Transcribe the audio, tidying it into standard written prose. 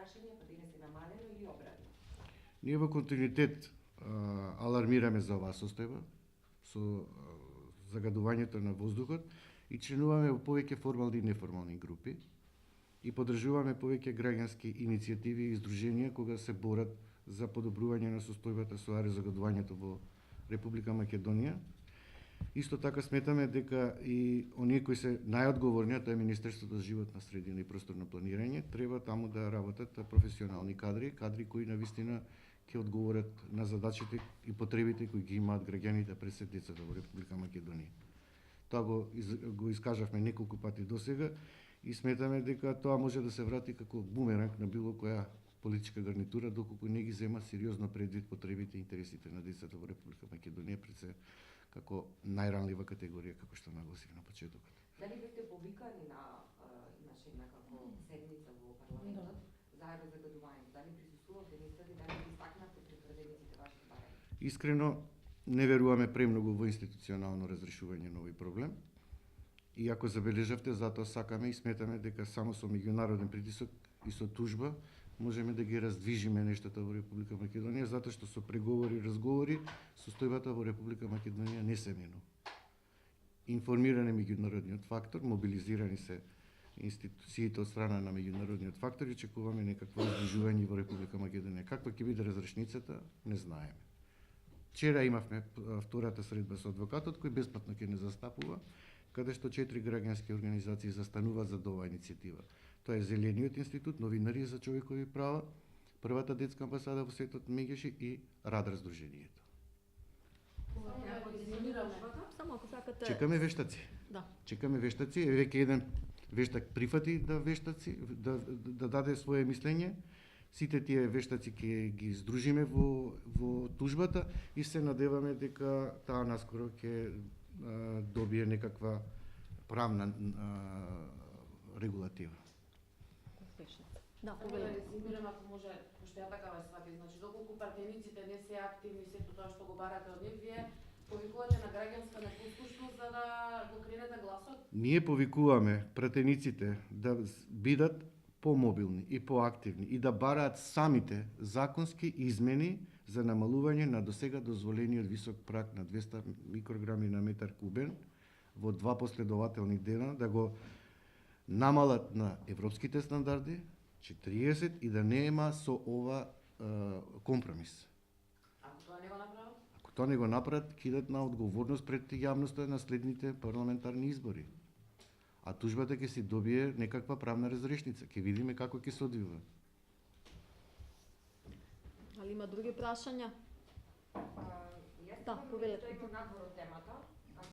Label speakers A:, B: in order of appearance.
A: прашање, па денес е намалено или обратно?
B: Ние во континуитет алармираме за оваа состојба со загадувањето на воздухот и членуваме во повеќе формални и неформални групи и поддржуваме повеќе граѓански иницијативи и издруженија кога се борат за подобрување на состојбата со аерозагадувањето во Република Македонија. Исто така сметаме дека и оние кои се најодговорни, а тоа е Министерството за животна средина и просторно планирање, треба таму да работат професионални кадри кои навистина ќе одговорат на задачите и потребите кои ги имаат граѓаните пред се децата во Република Македонија. Тоа го искажавме неколку пати досега и сметаме дека тоа може да се врати како бумеранг на било која политичка гарнитура доколку не ги зема сериозно предвид потребите и интересите на децата во Република Македонија пред се како најранлива категорија, како што нагласив на почетокот.
A: Дали бевте повикани имаше некако седница во парламентот за аерозагадување? Дали присуствувавте мислите, дали ги истакнавте пред пратениците вашите барања?
B: Искрено, не веруваме премногу во институционално разрешување на овој проблем. И ако забележавте, затоа сакаме и сметаме дека само со меѓународен притисок и со тужба можеме да ги раздвижиме нештата во Република Македонија, затоа што со преговори и разговори состојбата во Република Македонија не се менува. Информиран е меѓународниот фактор, мобилизирани се институциите од страна на меѓународниот фактор и очекуваме некакво издржување во Република Македонија. Каква ќе биде разрешницата, не знаеме. Вчера имавме втората средба со адвокатот кој бесплатно ќе не застапува, каде што 4 граѓански организации застануваат за оваа иницијатива. Тоа е Зелениот институт, Новинари за човекови права, Првата детска амбасада во светот Мегеши и Радар здруженијето.
C: Само ако сакате.
B: Чекаме вештаци.
C: Да.
B: Чекаме вештаци, веќе еден вештак прифати да даде свое мислење. Сите тие вештаци ќе ги здружиме во тужбата и се надеваме дека таа наскоро ќе добие некаква правна регулатива.
C: Да,
D: да резимирам ако може, пошто ја така ве сваќам, значи доколку пратениците не се активни сето тоа што го барате од нив, вие повикувате на граѓанска непослушност за да го кренете гласот?
B: Ние повикуваме пратениците да бидат помобилни и поактивни и да бараат самите законски измени за намалување на досега дозволениот висок праг на 200 микрограми на метар кубен во 2 последователни дена, да го намалат на европските стандарди 40 и да нема со ова компромис.
D: Ако тоа не го направат?
B: Ако тоа не го направат, кидат на одговорност пред јавноста на следните парламентарни избори. А тужбата ќе си добие некаква правна разрешница. Ќе видиме како ќе се одвива.
C: Али има други прашања?
A: Јас
C: Да, повелете.
A: тоа има надвор од темата.